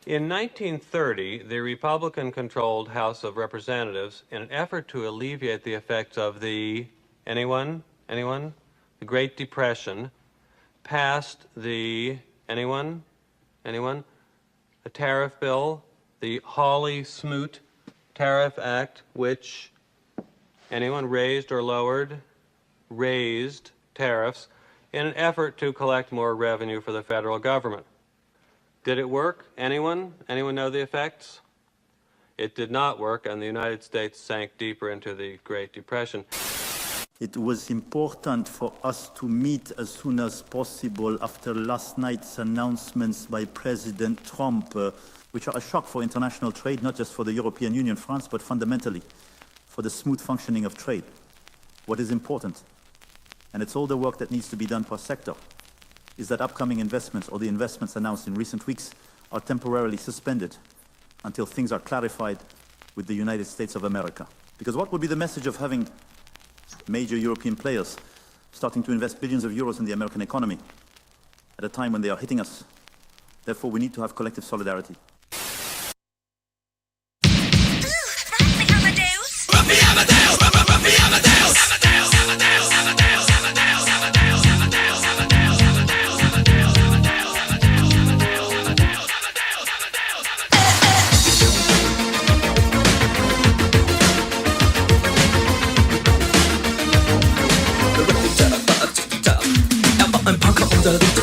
In 1930, the Republican-controlled House of Representatives, in an effort to alleviate the effects of the, anyone? The Great Depression, passed the, anyone? A tariff bill, the Hawley-Smoot Tariff Act, which, anyone, raised or lowered? Raised tariffs in an effort to collect more revenue for the federal government. Did it work? Anyone? Anyone know the effects? It did not work, and the United States sank deeper into the Great Depression. It was important for us to meet as soon as possible after last night's announcements by President Trump, which are a shock for international trade, not just for the European Union, France, but fundamentally for the smooth functioning of trade. What is important, and it's all the work that needs to be done per sector, is that upcoming investments or the investments announced in recent weeks are temporarily suspended until things are clarified with the United States of America. Because what would be the message of having major European players starting to invest billions of euros in the American economy at a time when they are hitting us? Therefore, we need to have collective solidarity.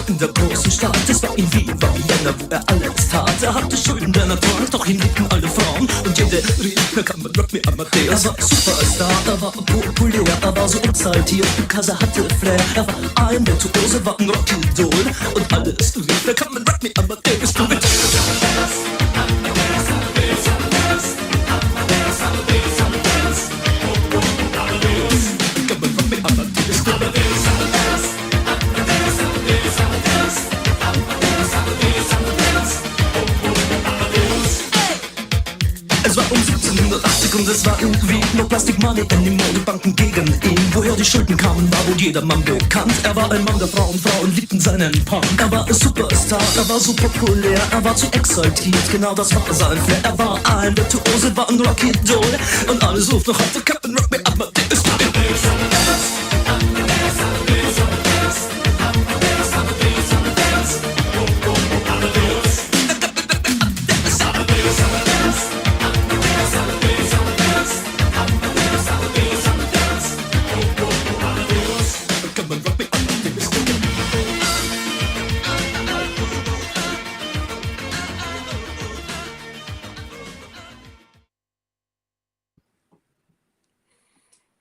In der großen Stadt, es war in Wien, war Vienna, wo alles tat. Hatte Schulden, der Natur, doch ihn liebten alle Frauen. Und jede rief, da kann man Rock me Amadeus. Er war Superstar, war populär, war so exaltiert, because hatte Flair. War ein Virtuose, war ein Rockidol. Und alles rief, da kann man Rock me Amadeus. Du mit Es war um 1780 und es war irgendwie no Plastic Money anymore. Die Banken gegen ihn. Woher die Schulden kamen, war wohl jedermann bekannt. Er war ein Mann der Frauen, Frauen liebten seinen Punk. Er war ein Superstar, er war so populär, er war zu exaltiert, genau das war sein Flair. Er war ein Virtuose, war ein Rockidol. Und alles ruft noch heute, Captain Rock me Amadeus.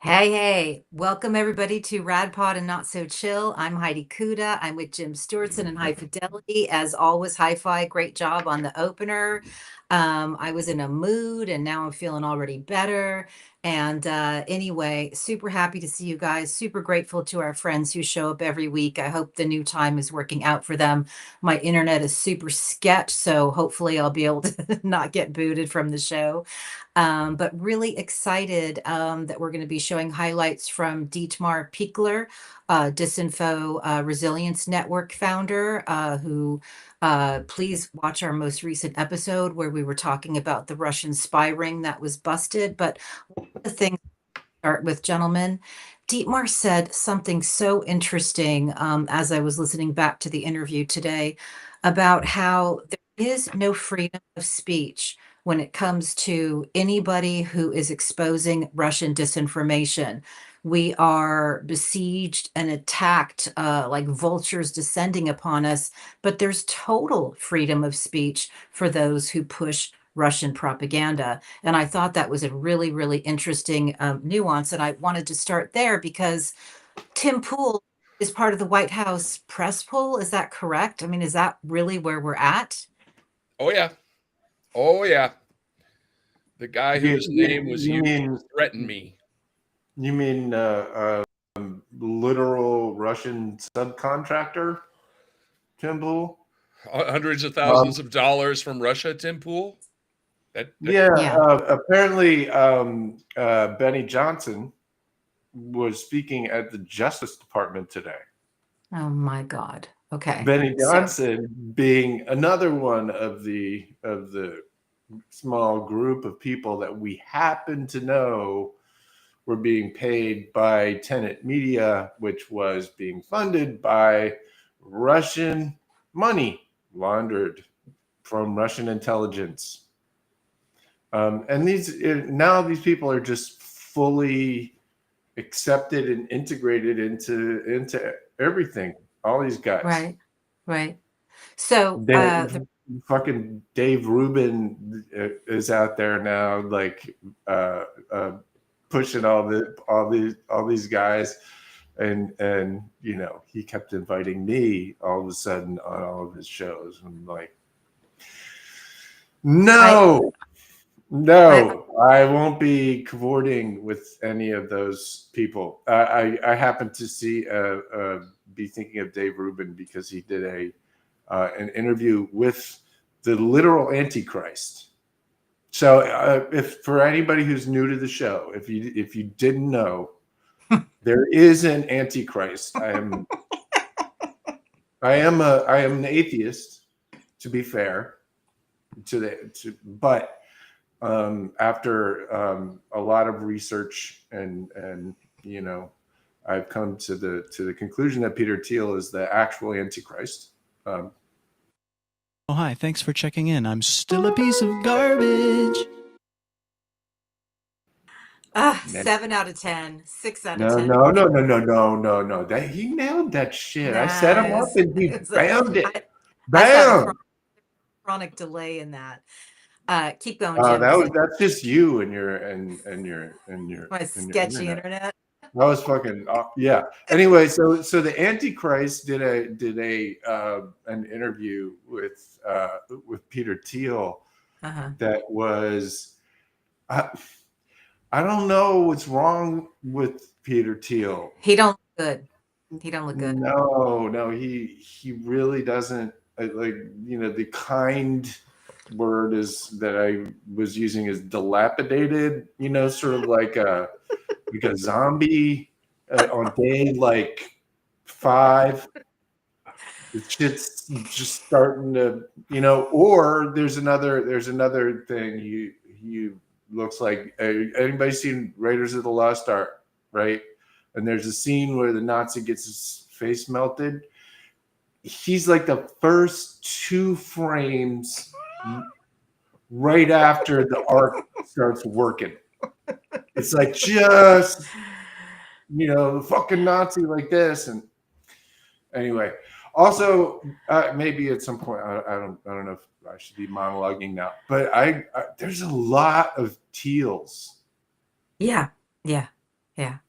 Hey, welcome everybody to RadPod and Not So Chill. I'm Heidi Kuda. I'm with Jim Stewartson and High Fidelity. As always, Hi-Fi, great job on the opener. I was in a mood and now I'm feeling already better. And anyway, super happy to see you guys. Super grateful to our friends who show up every week. I hope the new time is working out for them. My internet is super sketch, so hopefully I'll be able to not get booted from the show. But really excited that we're going to be showing highlights from Dietmar Pichler, Disinfo Resilience Network founder, who please watch our most recent episode where we were talking about the Russian spy ring that was busted. But one of the things to start with, gentlemen, Dietmar said something so interesting as I was listening back to the interview today about how there is no freedom of speech when it comes to anybody who is exposing Russian disinformation. We are besieged and attacked like vultures descending upon us, but there's total freedom of speech for those who push Russian propaganda. And I thought that was a really, really interesting nuance. And I wanted to start there because Tim Pool is part of the White House press pool. Is that correct? I mean, is that really where we're at? Oh, yeah. Oh, yeah. The guy whose name was used threatened me. You mean literal Russian subcontractor, Tim Pool? Hundreds of thousands of dollars from Russia, Tim Pool? Apparently Benny Johnson was speaking at the Justice Department today. Oh, my God. Okay. Benny So, Johnson being another one of the small group of people that we happen to know were being paid by Tenet Media, which was being funded by Russian money laundered from Russian intelligence. And now these people are just fully accepted and integrated into everything. All these guys. right. So, Fucking Dave Rubin is out there now, like pushing all these guys, and you know, he kept inviting me all of a sudden on all of his shows. I'm like, no, I won't be cavorting with any of those people. I happen to be thinking of Dave Rubin because he did an interview with the literal Antichrist. So if for anybody who's new to the show, if you didn't know, there is an Antichrist. I am an atheist, to be fair, but after a lot of research and you know, I've come to the conclusion that Peter Thiel is the actual Antichrist. Oh, hi. Thanks for checking in. I'm still a piece of garbage. 7 out of 10, 6 out of 10. No. That he nailed that shit. I set him up and he bammed it. I saw Bam. a chronic delay in that. Keep going, Jim. That's just you and your My sketchy internet. That was fucking yeah. Anyway, so the Antichrist did an interview with Peter Thiel that was I don't know what's wrong with Peter Thiel. He don't look good. He don't look good. No, he really doesn't. Like, you know, the kind word is that I was using is dilapidated. You know, sort of like a zombie on day like 5. The shit's just starting to, you know. Or there's another thing. He looks like anybody seen Raiders of the Lost Ark, right? And there's a scene where the Nazi gets his face melted. He's like the first 2 frames right after the arc starts working. It's like just, you know, the fucking Nazi like this. And anyway, also maybe at some point I don't know if I should be monologuing now, but I there's a lot of Thiels. Yeah.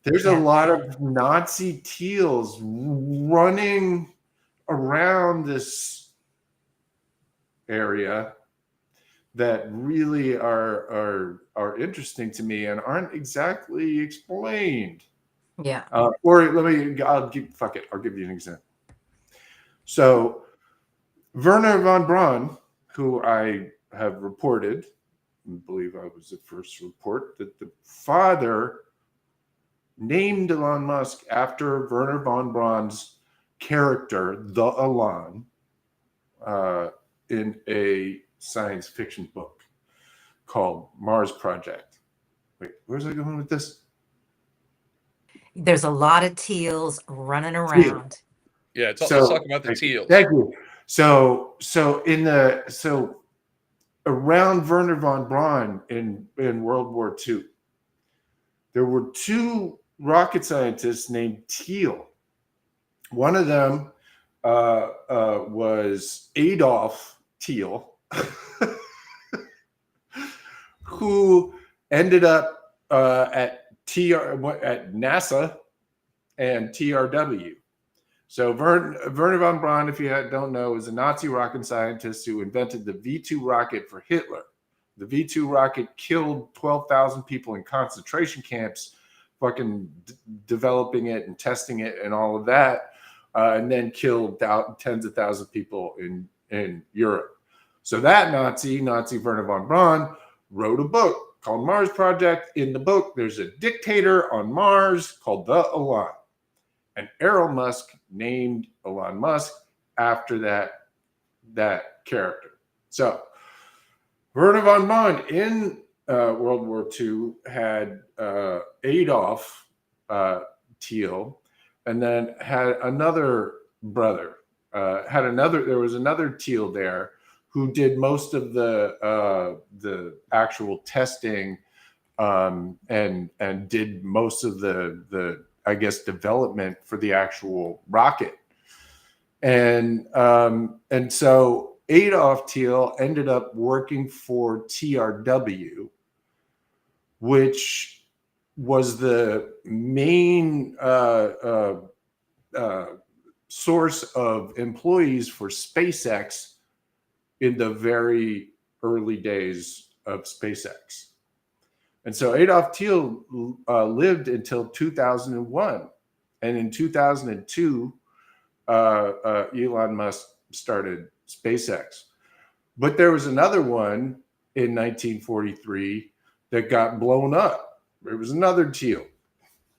There's a lot of Nazi Thiels running around this area that really are interesting to me and aren't exactly explained. Yeah. I'll give you an example. So Werner von Braun, who I have reported, I believe I was the first to report, that the father named Elon Musk after Werner von Braun's character, the Elon, in a science fiction book called Mars Project. Wait, where's I going with this? There's a lot of Thiels running around. Yeah, let's talk about the Thiels. Thank you. So around Werner von Braun in World War II, there were 2 rocket scientists named Thiel. One of them was Adolf Thiel, who ended up at NASA and TRW. So Werner von Braun, if you don't know, is a Nazi rocket scientist who invented the V2 rocket for Hitler. The V2 rocket killed 12,000 people in concentration camps, fucking developing it and testing it and all of that, and then killed tens of thousands of people in Europe. So that Nazi Werner von Braun, wrote a book called Mars Project. In the book, there's a dictator on Mars called the Elon. And Elon Musk named Elon Musk after that character. So Werner von Braun in World War II had Adolf Thiel, and then had another brother. There was another Thiel there who did most of the actual testing and did most of the I guess development for the actual rocket. And so Adolf Thiel ended up working for TRW, which was the main source of employees for SpaceX in the very early days of SpaceX. And so Adolf Thiel lived until 2001. And in 2002, Elon Musk started SpaceX. But there was another one in 1943 that got blown up. There was another Thiel.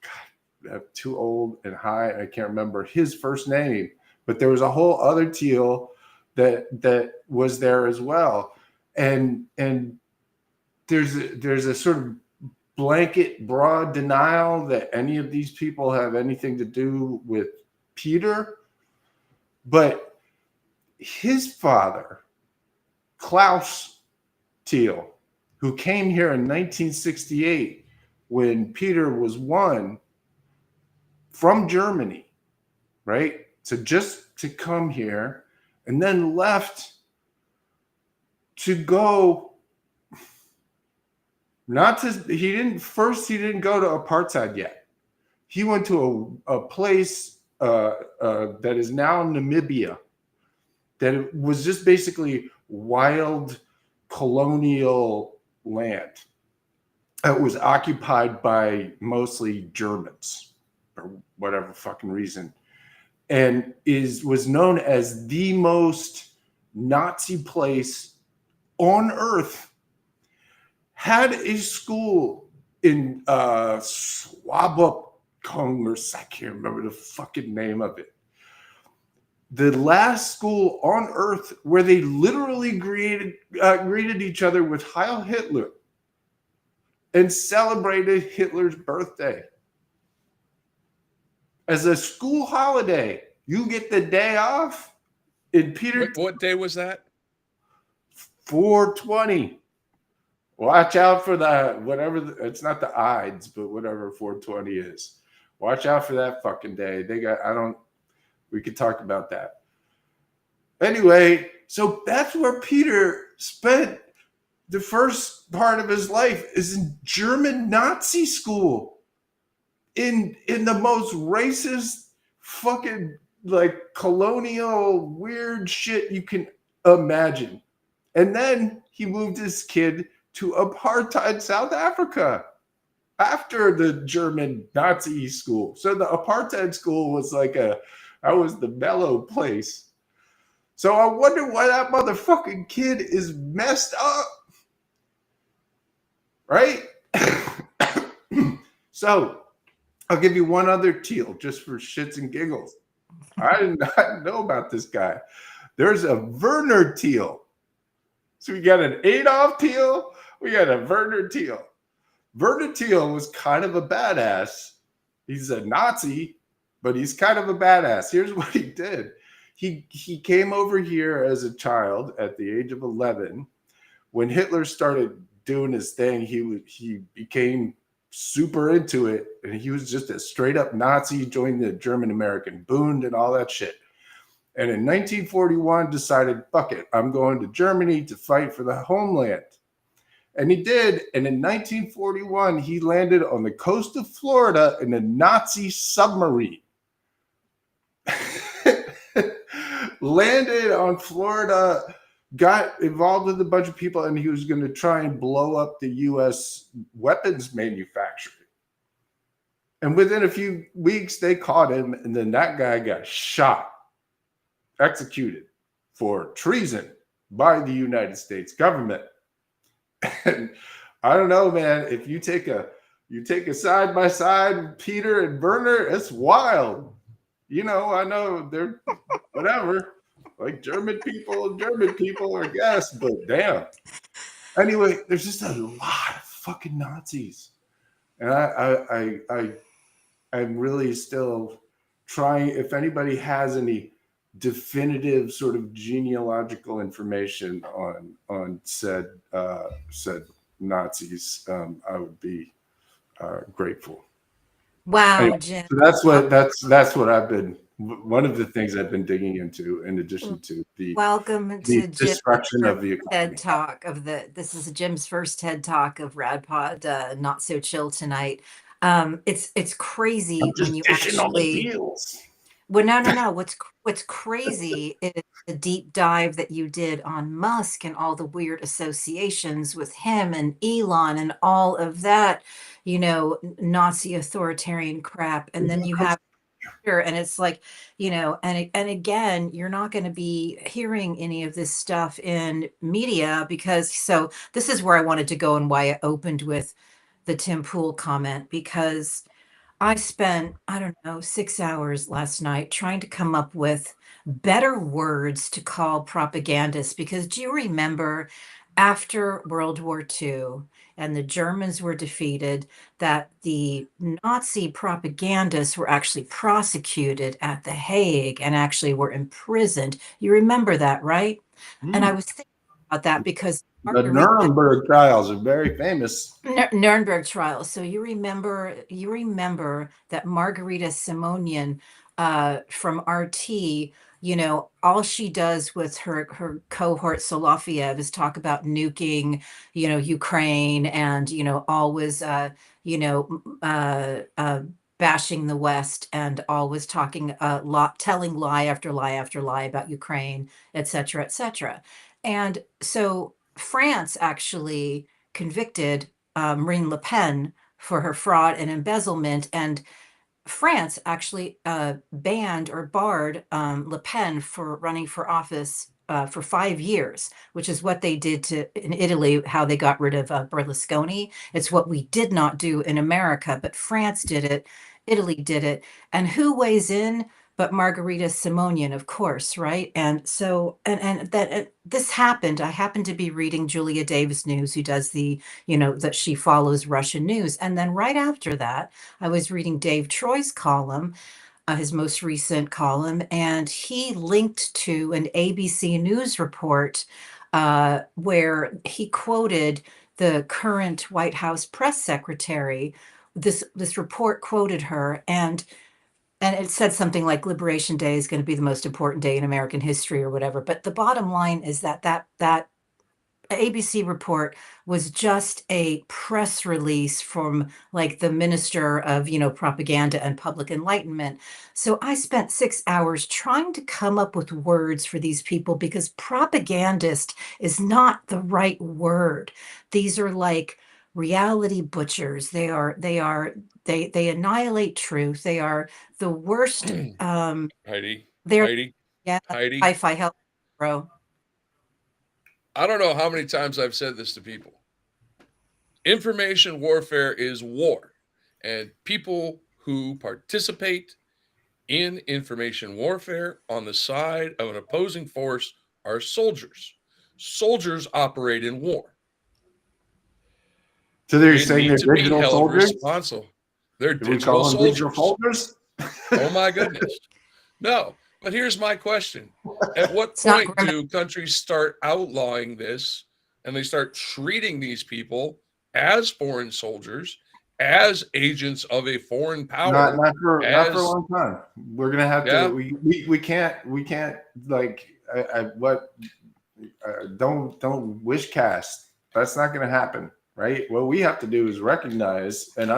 God, I'm too old and high. I can't remember his first name. But there was a whole other Thiel that was there as well. And there's a sort of blanket broad denial that any of these people have anything to do with Peter. But his father, Klaus Thiel, who came here in 1968 when Peter was 1 from Germany, right? So just to come here and then left to go he didn't go to apartheid yet. He went to a place that is now Namibia, that it was just basically wild colonial land. It was occupied by mostly Germans for whatever fucking reason, and was known as the most Nazi place on earth. Had a school in Swabukong, or I can't remember the fucking name of it. The last school on earth where they literally greeted each other with Heil Hitler and celebrated Hitler's birthday. As a school holiday, you get the day off. In Peter, what day was that? 420. Watch out for that, it's not the Ides, but whatever 420 is. Watch out for that fucking day. We could talk about that. Anyway, so that's where Peter spent the first part of his life, is in German Nazi school. In the most racist fucking like colonial weird shit you can imagine. And then he moved his kid to apartheid South Africa after the German Nazi school. So the apartheid school was that was the mellow place. So I wonder why that motherfucking kid is messed up. Right? So I'll give you one other Thiel just for shits and giggles. I did not know about this guy. There's a Werner Thiel. So we got an Adolf Thiel. We got a Werner Thiel. Werner Thiel was kind of a badass. He's a Nazi, but he's kind of a badass. Here's what he did. He came over here as a child at the age of 11. When Hitler started doing his thing, he became super into it, and he was just a straight up Nazi, joined the German American Bund and all that shit. And in 1941 decided, fuck it, I'm going to Germany to fight for the homeland. And he did. And in 1941, he landed on the coast of Florida in a Nazi submarine. Landed on Florida, got involved with a bunch of people, and he was going to try and blow up the U.S. weapons manufacturing. And within a few weeks, they caught him, and then that guy got shot, executed for treason by the United States government. And I don't know, man, if you take a side by side with Peter and Werner, it's wild. I know they're whatever. German people are yes, but damn. Anyway, there's just a lot of fucking Nazis, and I'm really still trying. If anybody has any definitive sort of genealogical information on said Nazis, I would be grateful. Wow, Anyway, Jim. so that's what I've been. One of the things I've been digging into, in addition to Welcome the to Jim's destruction of the TED economy. Talk of this is Jim's first TED Talk of RadPod, Not So Chill tonight. It's crazy I'm just when you dishing on the actually. deals. Well, no. What's crazy is the deep dive that you did on Musk and all the weird associations with him and Elon and all of that, Nazi authoritarian crap. And then you have and it's like, and again, you're not going to be hearing any of this stuff in media so this is where I wanted to go and why I opened with the Tim Pool comment, because I spent, I don't know, 6 hours last night trying to come up with better words to call propagandists. Because do you remember after World War II and the Germans were defeated, that the Nazi propagandists were actually prosecuted at The Hague and actually were imprisoned? You remember that, right? And I was thinking about that because The Nuremberg trials are very famous. Nuremberg trials. So you remember that Margarita Simonian from RT, all she does with her cohort Solofiev is talk about nuking, Ukraine, and always bashing the West, and always talking telling lie after lie after lie about Ukraine, et cetera, et cetera. And so France actually convicted Marine Le Pen for her fraud and embezzlement. And France actually banned or barred Le Pen for running for office for 5 years, which is what they did in Italy, how they got rid of Berlusconi. It's what we did not do in America, but France did it, Italy did it. And who weighs in but Margarita Simonian, of course, right? And so, and that this happened. I happened to be reading Julia Davis News, who does that she follows Russian news. And then right after that, I was reading Dave Troy's column, his most recent column, and he linked to an ABC News report where he quoted the current White House press secretary. This report quoted her, and it said something like Liberation Day is going to be the most important day in American history or whatever. But the bottom line is that ABC report was just a press release from like the Minister of, Propaganda and Public Enlightenment. So I spent 6 hours trying to come up with words for these people, because propagandist is not the right word. These are like reality butchers. They annihilate truth. They are the worst. Heidi, They're Heidi, yeah, Heidi. hi-fi help, bro. I don't know how many times I've said this to people. Information warfare is war, and people who participate in information warfare on the side of an opposing force are soldiers. Soldiers operate in war. So they're They saying need they're to be digital held soldiers? responsible. They're Do we digital call them digital soldiers. soldiers? Oh my goodness. No, but here's my question. At what It's not point do countries start outlawing this and they start treating these people as foreign soldiers, as agents of a foreign power? Not for a long time. We're gonna have to. We can't like don't wish cast. That's not gonna happen, right? What we have to do is recognize. And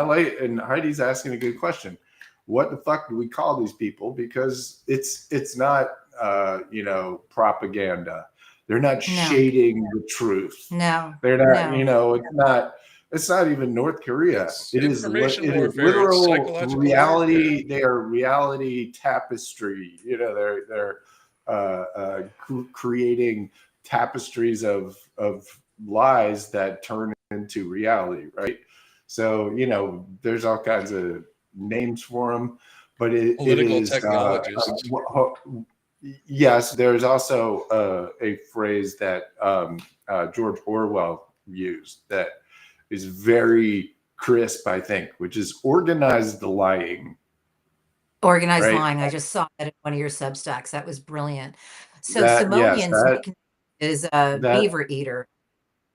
Heidi's asking a good question. What the fuck do we call these people? Because it's not propaganda. They're not shading the truth. No, they're not. It's not even North Korea. It is literal reality. Warfare. They are reality tapestry. They're creating tapestries of lies that turn into reality, right? So there's all kinds of names for them, but it is technologists. Yes, there's also a phrase that George Orwell used that is very crisp, I think, which is organized lying. Organized Right? lying. I just saw that in one of your Substacks. That was brilliant. So That yes, Simonian's nickname is that Beaver Eater.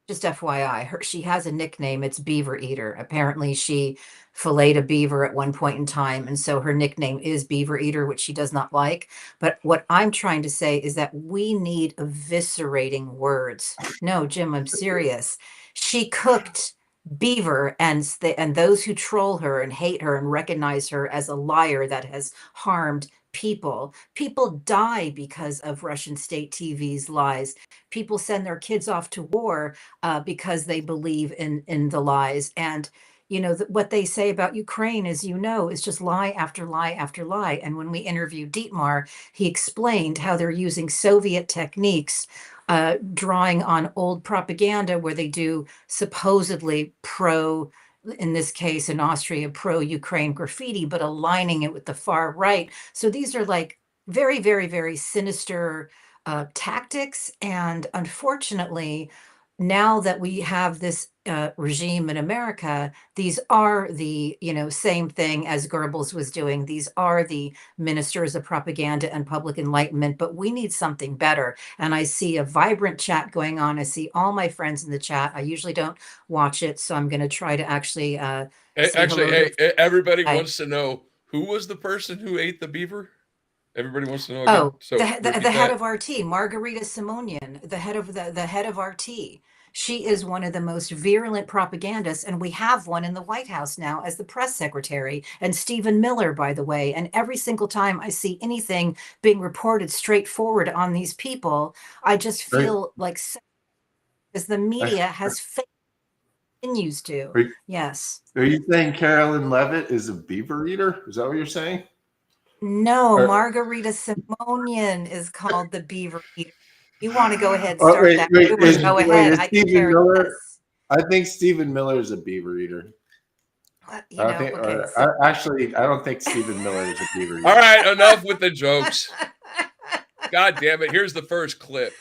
Just FYI, she has a nickname. It's Beaver Eater. Apparently, she filleted a beaver at one point in time, and so her nickname is Beaver Eater, which she does not like. But what I'm trying to say is that we need eviscerating words. No, Jim, I'm serious. She cooked beaver, and those who troll her and hate her and recognize her as a liar that has harmed people die because of Russian state TV's lies. People send their kids off to war because they believe in the lies. And what they say about Ukraine, as you know, is just lie after lie after lie. And when we interviewed Dietmar, he explained how they're using Soviet techniques, drawing on old propaganda where they do supposedly pro, in this case in Austria, pro-Ukraine graffiti, but aligning it with the far right. So these are like very, very, very sinister tactics. And unfortunately, now that we have this regime in America, these are the, same thing as Goebbels was doing. These are the ministers of propaganda and public enlightenment, but we need something better. And I see a vibrant chat going on. I see all my friends in the chat. I usually don't watch it, so I'm going to try to actually say Actually, hello hey, everybody Hi. wants to know who was the person who ate the beaver? Everybody wants to know again. Oh, So the repeat head that. of RT, Margarita Simonian, the head of the head of RT. She is one of the most virulent propagandists, and we have one in the White House now as the press secretary, and Stephen Miller, by the way. And every single time I see anything being reported straightforward on these people, I just feel like, as the media has continues to. Yes. Are you saying Carolyn Levitt is a beaver eater? Is that what you're saying? No, Or- Margarita Simonian is called the Beaver Eater. You want to go ahead and start that rumor, go ahead. Is I can Stephen care Miller? less. I think Stephen Miller is a beaver eater. Okay. Actually, I don't think Stephen Miller is a beaver eater. All right, enough with the jokes. God damn it. Here's the first clip.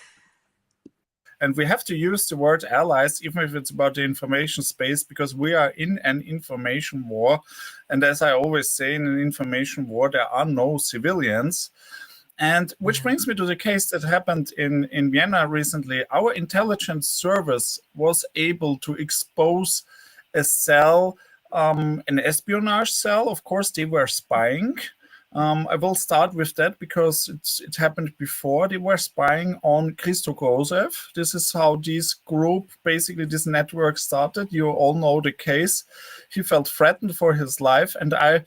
And we have to use the word allies, even if it's about the information space, because we are in an information war. And as I always say, in an information war, there are no civilians. And which brings me to the case that happened in Vienna recently. Our intelligence service was able to expose a cell, an espionage cell. Of course, they were spying. I will start with that because it happened before. They were spying on Christo Grozev. This is how this group, basically this network started. You all know the case. He felt threatened for his life. And I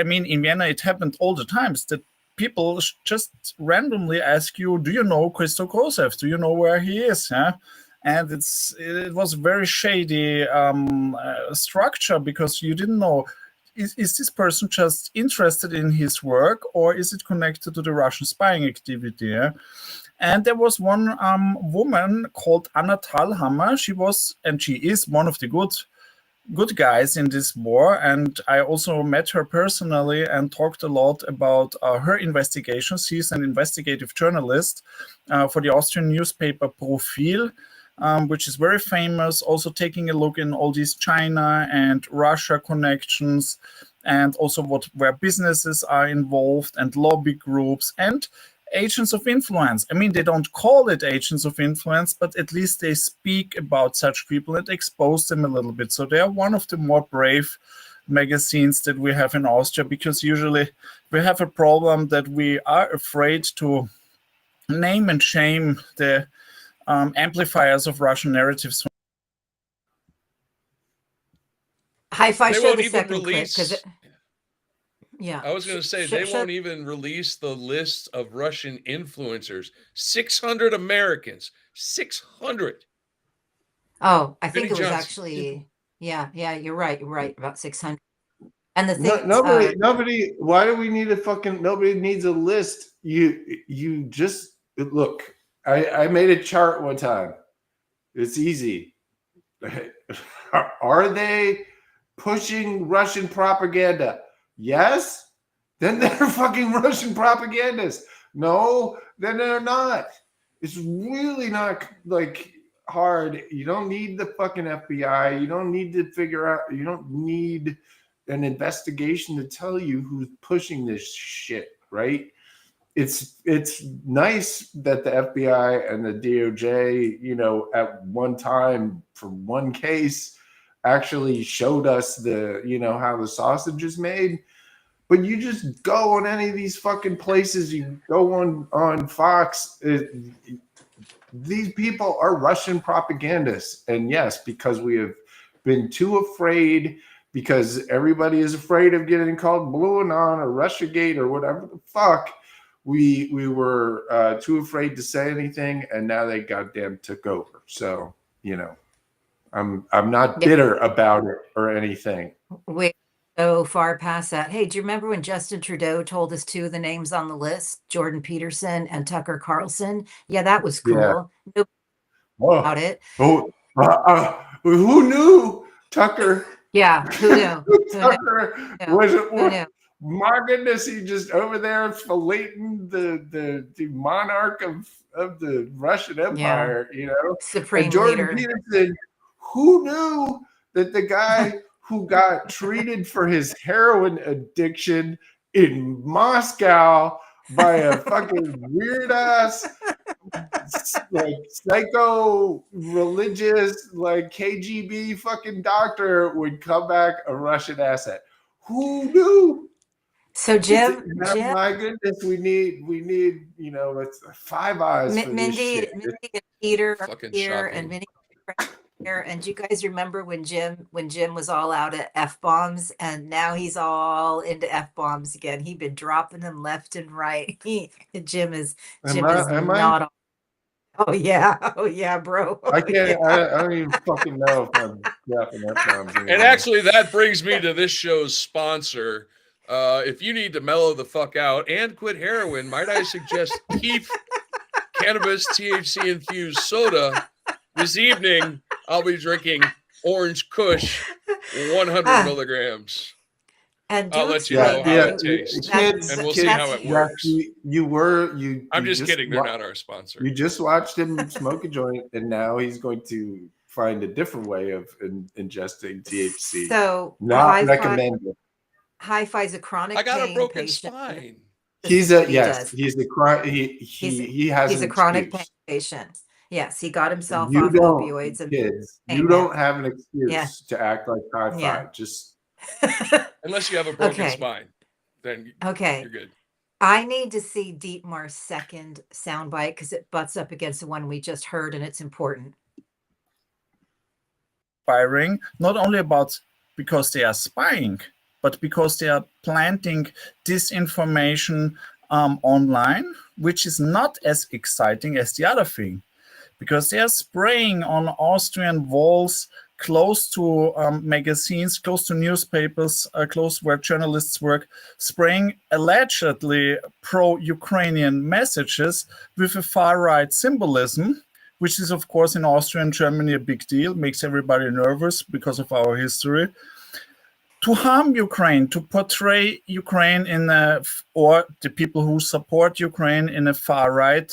mean, in Vienna, it happened all the times that people just randomly ask you, do you know Christo Grozev? Do you know where he is? Yeah? And it was very shady structure because you didn't know, is this person just interested in his work or is it connected to the Russian spying activity? Yeah? And there was one woman called Anna Thalhammer. She was, and she is, one of the good guys in this war. And I also met her personally and talked a lot about her investigations. She's an investigative journalist for the Austrian newspaper Profil, which is very famous, also taking a look in all these China and Russia connections, and also where businesses are involved and lobby groups and agents of influence. I mean, they don't call it agents of influence, but at least they speak about such people and expose them a little bit. So they are one of the more brave magazines that we have in Austria, because usually we have a problem that we are afraid to name and shame the amplifiers of Russian narratives. Hi-Fi, They show won't the even second clip, release. 'cause yeah. I was going to say, they won't even release the list of Russian influencers. 600 Americans. 600. Oh, I think Benny it was Johnson. actually, yeah, you're right, about 600. And the thing, Nobody. Why do we need a fucking? Nobody needs a list. You just look. I made a chart one time. It's easy. Are they pushing Russian propaganda? Yes. Then they're fucking Russian propagandists. No, then they're not. It's really not like hard. You don't need the fucking FBI. You don't need to figure out. You don't need an investigation to tell you who's pushing this shit, right? It's nice that the FBI and the DOJ, you know, at one time for one case actually showed us the, you know, how the sausage is made. But you just go on any of these fucking places, you go on Fox, these people are Russian propagandists. And yes, because we have been too afraid, because everybody is afraid of getting called Blue Anon or Russiagate or whatever the fuck, we were too afraid to say anything, and now they goddamn took over. So, you know, I'm not bitter about it or anything. We're so far past that. Hey, do you remember when Justin Trudeau told us two of the names on the list, Jordan Peterson and Tucker Carlson? Yeah, that was cool. Yeah. Nobody Whoa. about it. Who knew Tucker? Yeah, who knew? Tucker Who was Who knew? my goodness, he just over there filleting the monarch of the Russian Empire, you know. Supreme and Jordan leader. Peterson, who knew that the guy who got treated for his heroin addiction in Moscow by a fucking weird ass like psycho religious like KGB fucking doctor would come back a Russian asset? Who knew? So Jim, My goodness, we need, you know, it's Five Eyes for this Mindy shit. and Peter are Fucking here, shocking. and Mindy here. And you guys remember when Jim was all out at F-bombs, and now he's all into F-bombs again. He'd been dropping them left and right. Jim is not. Oh yeah, bro. I can't. I don't even fucking know if I'm dropping F-bombs anymore. And actually, that brings me to this show's sponsor. If you need to mellow the fuck out and quit heroin, might I suggest Keith Cannabis THC infused soda. This evening, I'll be drinking Orange Kush, 100 milligrams. And I'll let you know how it tastes, Kids, and we'll see how it works. I'm just kidding. They're not our sponsor. You just watched him smoke a joint, and now he's going to find a different way of ingesting THC. So not recommended. Hi-Fi's a chronic. I got a broken patient. spine. He's a chronic pain patient. Yes, he got himself you off don't, opioids. And kids, you don't have an excuse to act like Hi-Fi. Yeah. Just unless you have a broken spine, then you're good. I need to see Dietmar's second soundbite because it butts up against the one we just heard, and it's important. Firing, not only about because they are spying, but because they are planting disinformation online, which is not as exciting as the other thing, because they are spraying on Austrian walls close to magazines, close to newspapers, close where journalists work, spraying allegedly pro-Ukrainian messages with a far-right symbolism, which is, of course, in Austria and Germany a big deal, makes everybody nervous because of our history. To harm Ukraine, to portray Ukraine or the people who support Ukraine in a far-right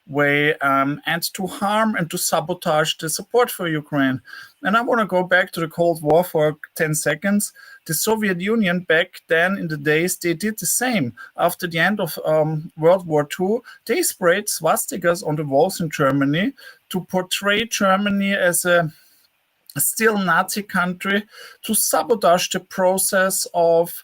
way, and to harm and to sabotage the support for Ukraine. And I want to go back to the Cold War for 10 seconds. The Soviet Union back then in the days, they did the same. After the end of World War II, they sprayed swastikas on the walls in Germany to portray Germany as a still Nazi country, to sabotage the process of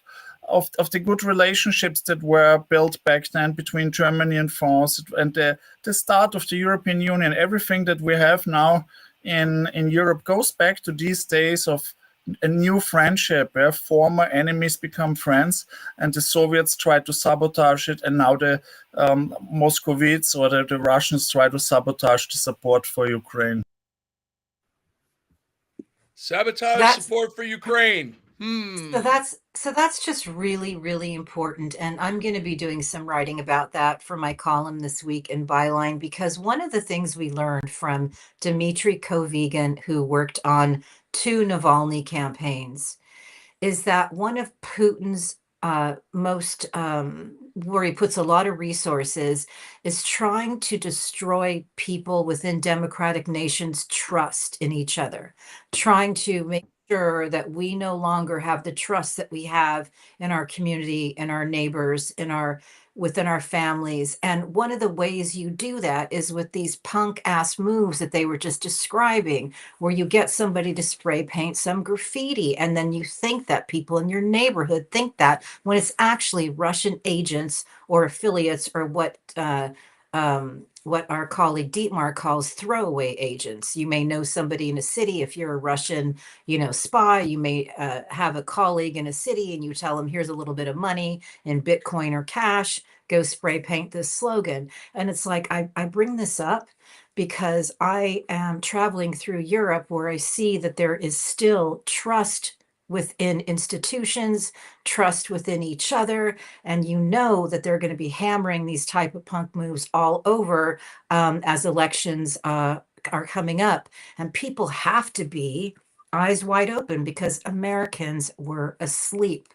the good relationships that were built back then between Germany and France, and the start of the European Union. Everything that we have now in Europe goes back to these days of a new friendship, where former enemies become friends, and the Soviets try to sabotage it, and now the Moscovites or the Russians try to sabotage the support for Ukraine. Sabotage support for Ukraine. So that's just really, really important. And I'm going to be doing some writing about that for my column this week in Byline, because one of the things we learned from Dmitry Kovegan, who worked on 2 Navalny campaigns, is that one of Putin's most where he puts a lot of resources, is trying to destroy people within democratic nations' trust in each other, trying to make sure that we no longer have the trust that we have in our community, in our neighbors, within our families. And one of the ways you do that is with these punk ass moves that they were just describing, where you get somebody to spray paint some graffiti, and then you think that people in your neighborhood think that, when it's actually Russian agents or affiliates, or what our colleague Dietmar calls throwaway agents. You may know somebody in a city. If you're a Russian, spy, you may have a colleague in a city, and you tell them, here's a little bit of money in Bitcoin or cash, go spray paint this slogan. And it's like, I bring this up because I am traveling through Europe, where I see that there is still trust within institutions, trust within each other, and that they're going to be hammering these type of punk moves all over as elections are coming up. And people have to be eyes wide open, because Americans were asleep.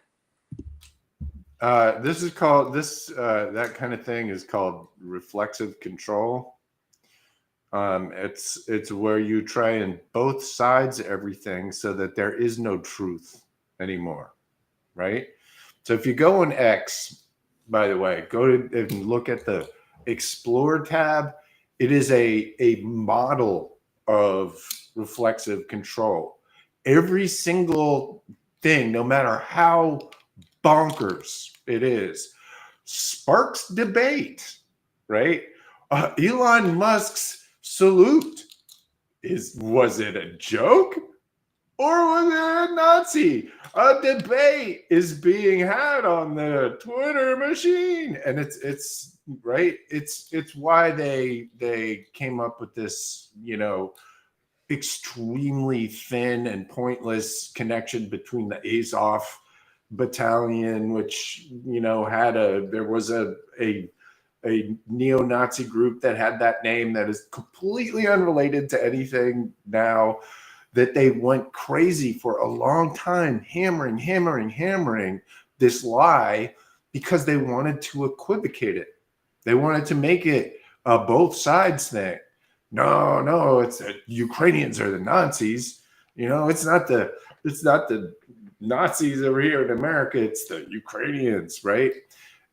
This is called that kind of thing is called reflexive control. It's where you try and both sides everything so that there is no truth anymore, right? So if you go on X, by the way, go to and look at the Explore tab. It is a model of reflexive control. Every single thing, no matter how bonkers it is, sparks debate, right? Elon Musk's salute, was it a joke or was it a Nazi? A debate is being had on the Twitter machine, and it's right. It's why they came up with this, extremely thin and pointless connection between the Azov battalion, which there was a neo-Nazi group that had that name that is completely unrelated to anything now, that they went crazy for a long time, hammering this lie, because they wanted to equivocate it. They wanted to make it a both sides thing. No, it's the Ukrainians are the Nazis. It's not the Nazis over here in America. It's the Ukrainians, right?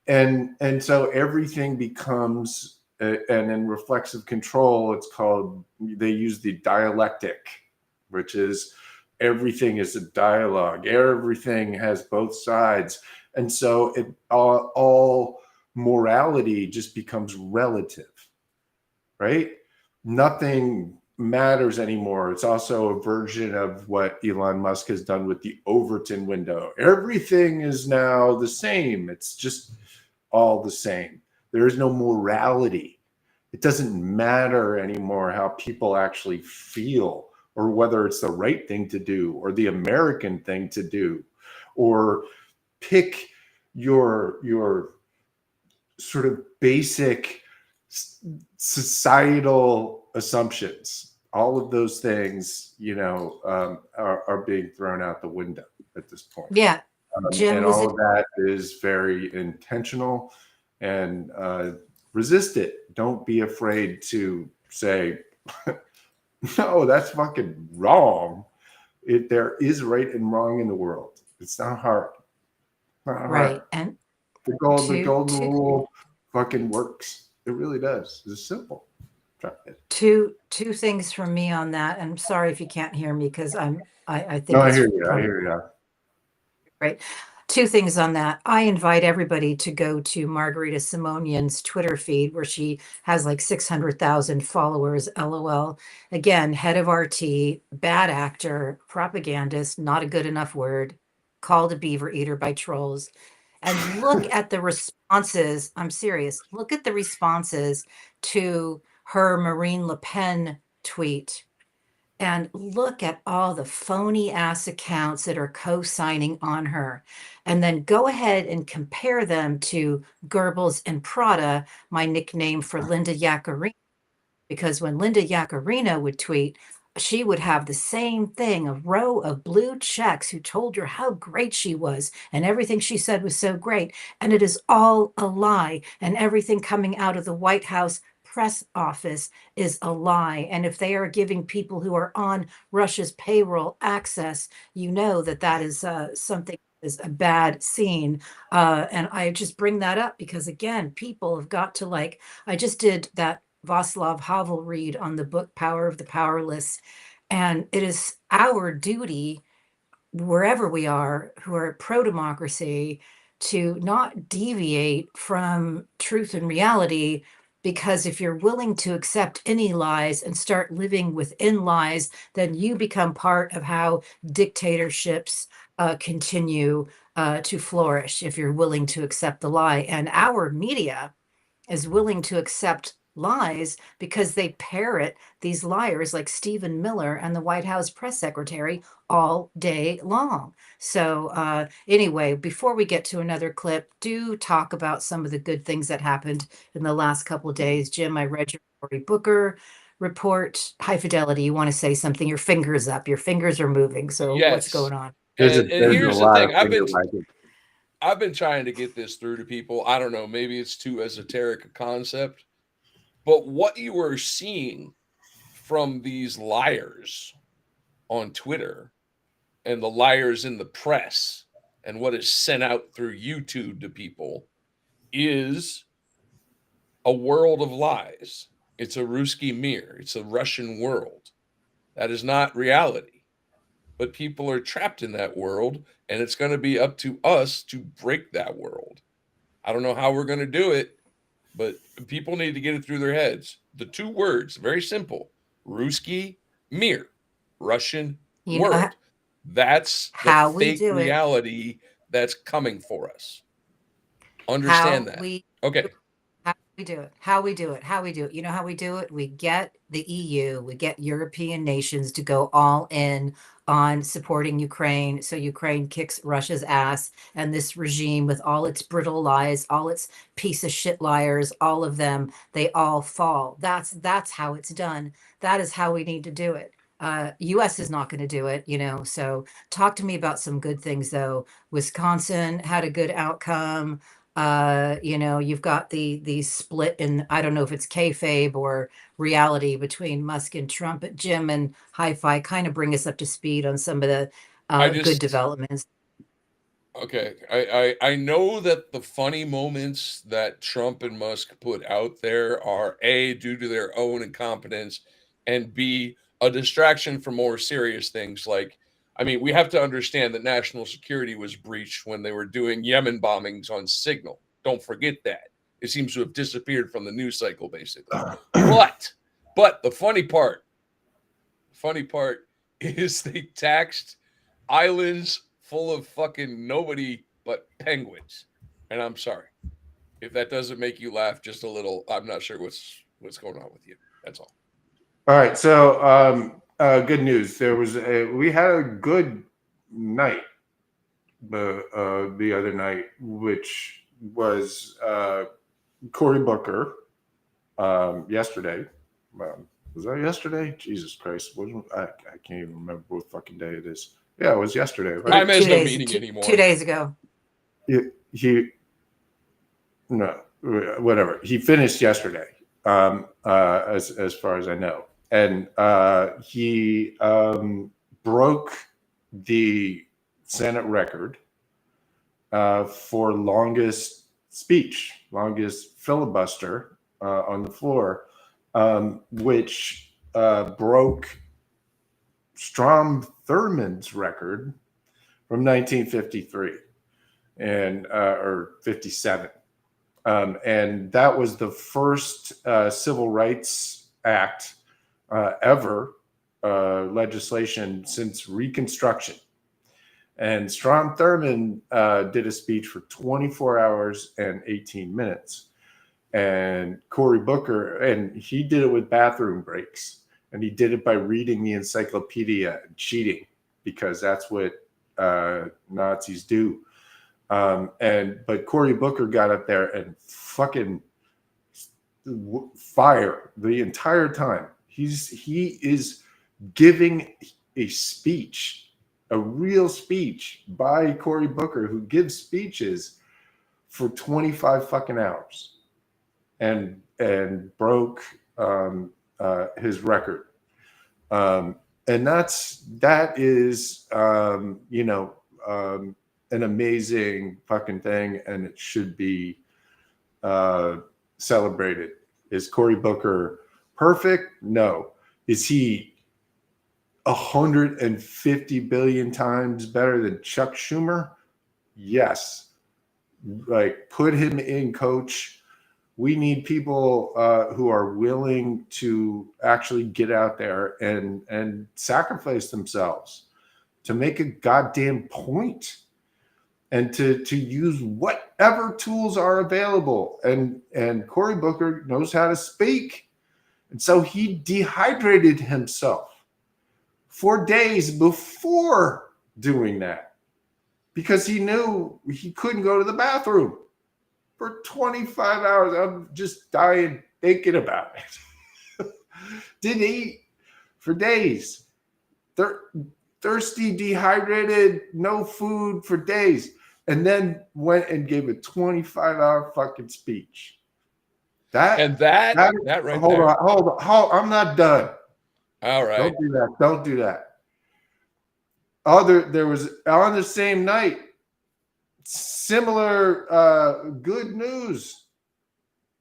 And so everything becomes, and in reflexive control, it's called, they use the dialectic, which is everything is a dialogue. Everything has both sides. And so all morality just becomes relative, right? Nothing matters anymore. It's also a version of what Elon Musk has done with the Overton window. Everything is now the same. It's just all the same. There is no morality. It doesn't matter anymore how people actually feel, or whether it's the right thing to do or the American thing to do, or pick your sort of basic societal assumptions. All of those things, are being thrown out the window at this point. Yeah. And all of that is very intentional, and resist it. Don't be afraid to say, no, that's fucking wrong. There is right and wrong in the world. It's not hard. Right. And the golden rule fucking works. It really does. It's simple. Try it. Two things from me on that. I'm sorry if you can't hear me, because I think No, I hear you. Right. Two things on that. I invite everybody to go to Margarita Simonian's Twitter feed, where she has like 600,000 followers. LOL. Again, head of RT, bad actor, propagandist, not a good enough word, called a beaver eater by trolls. And look at the responses. I'm serious. Look at the responses to her Marine Le Pen tweet. And look at all the phony ass accounts that are co-signing on her. And then go ahead and compare them to Goebbels and Prada, my nickname for Linda Yaccarino. Because when Linda Yaccarino would tweet, she would have the same thing, a row of blue checks who told her how great she was and everything she said was so great. And it is all a lie. And everything coming out of the White House press office is a lie. And if they are giving people who are on Russia's payroll access, you know that that is something is a bad scene. And I just bring that up because, again, people have got to like, I just did that Václav Havel read on the book Power of the Powerless. And it is our duty, wherever we are, who are pro-democracy, to not deviate from truth and reality. Because if you're willing to accept any lies and start living within lies, then you become part of how dictatorships continue to flourish, if you're willing to accept the lie. And our media is willing to accept lies because they parrot these liars like Stephen Miller and the White House press secretary all day long. So anyway, before we get to another clip, do talk about some of the good things that happened in the last couple of days. Jim, I read your Cory Booker report. High Fidelity, you want to say something? Your fingers up. Your fingers are moving. So what's Yes. going on? And There's a here's the lot thing. of finger wagging. I've been trying to get this through to people. I don't know, maybe it's too esoteric a concept, but what you are seeing from these liars on Twitter and the liars in the press and what is sent out through YouTube to people is a world of lies. It's a Ruski Mir. It's a Russian world. That is not reality. But people are trapped in that world, and it's going to be up to us to break that world. I don't know how we're going to do it, but people need to get it through their heads. The two words, very simple: Ruski Mir, Russian You know world. That's the how we fake do it. reality that's coming for us. Understand How that. we Okay. How we do it. How we do it. How we do it. You know how we do it? We get the EU, we get European nations to go all in on supporting Ukraine. So Ukraine kicks Russia's ass, and this regime, with all its brittle lies, all its piece of shit liars, all of them, they all fall. That's how it's done. That is how we need to do it. US is not going to do it, you know. So talk to me about some good things though. Wisconsin had a good outcome. You know, you've got the split in, I don't know if it's kayfabe or reality between Musk and Trump. But Jim and Hi-Fi, kind of bring us up to speed on some of the good developments. Okay, I know that the funny moments that Trump and Musk put out there are A, due to their own incompetence, and B, a distraction from more serious things. Like, I mean, we have to understand that national security was breached when they were doing Yemen bombings on Signal. Don't forget that. It seems to have disappeared from the news cycle, basically. But the funny part is they taxed islands full of fucking nobody but penguins. And I'm sorry if that doesn't make you laugh just a little. I'm not sure what's going on with you. That's all. All right. So good news. We had a good night the other night, which was Cory Booker yesterday. Was that yesterday? Jesus Christ. I can't even remember what fucking day it is. Yeah, it was yesterday, right? Time has no meaning anymore. 2 days ago. No, whatever. He finished yesterday, as far as I know. And he broke the Senate record for longest speech, longest filibuster on the floor, which broke Strom Thurmond's record from 1953 or 57. And that was the first civil rights act ever legislation since Reconstruction. And Strom Thurmond did a speech for 24 hours and 18 minutes. And Cory Booker, and he did it with bathroom breaks. And he did it by reading the encyclopedia and cheating, because that's what Nazis do. But Cory Booker got up there and fucking fire the entire time. He is giving a speech, a real speech by Cory Booker, who gives speeches for 25 fucking hours and broke his record. And that is an amazing fucking thing, and it should be celebrated. Is Cory Booker perfect? No. Is he 150 billion times better than Chuck Schumer? Yes. Like, put him in, coach. We need people who are willing to actually get out there and sacrifice themselves to make a goddamn point, and to use whatever tools are available. And Cory Booker knows how to speak. And so he dehydrated himself for days before doing that, because he knew he couldn't go to the bathroom for 25 hours. I'm just dying thinking about it. Didn't eat for days. Thirsty, dehydrated, no food for days. And then went and gave a 25-hour fucking speech. That right hold there. Hold on. I'm not done. All right. Don't do that. Don't do that. There was on the same night, similar good news.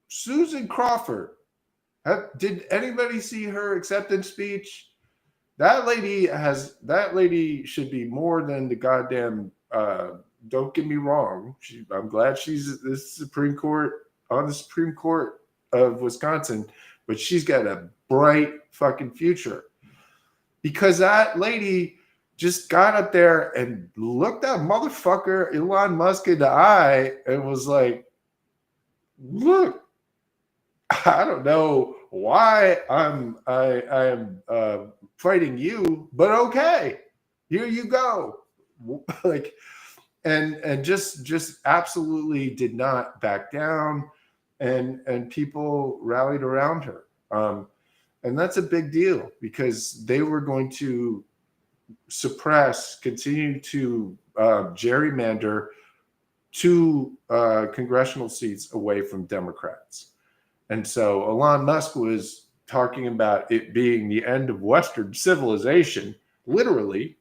Susan Crawford. Did anybody see her acceptance speech? That lady should be more than the goddamn. Don't get me wrong. I'm glad she's on the Supreme Court of Wisconsin, but she's got a bright fucking future, because that lady just got up there and looked that motherfucker Elon Musk in the eye and was like, "Look, I don't know why I am fighting you, but okay, here you go." Like, and just absolutely did not back down, and people rallied around her, and that's a big deal, because they were going to continue to gerrymander 2 congressional seats away from Democrats. And so Elon Musk was talking about it being the end of Western civilization, literally,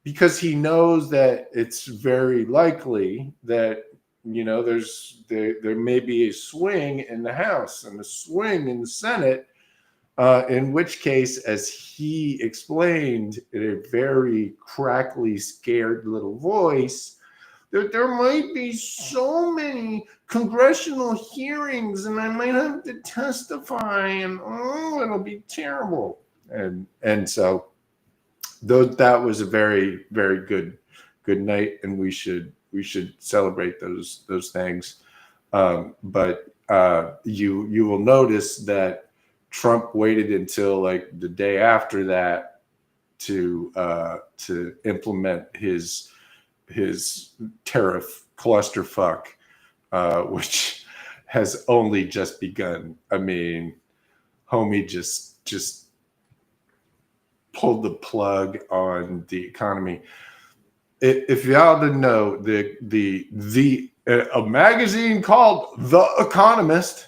because he knows that it's very likely that, there may be a swing in the House and a swing in the Senate, in which case, as he explained in a very crackly, scared little voice, that there might be so many congressional hearings and I might have to testify, and it'll be terrible. And so that was a very, very good night, and we should celebrate those things. But you will notice that Trump waited until like the day after that to implement his tariff clusterfuck, which has only just begun. I mean, homie just pulled the plug on the economy. If y'all didn't know, a magazine called The Economist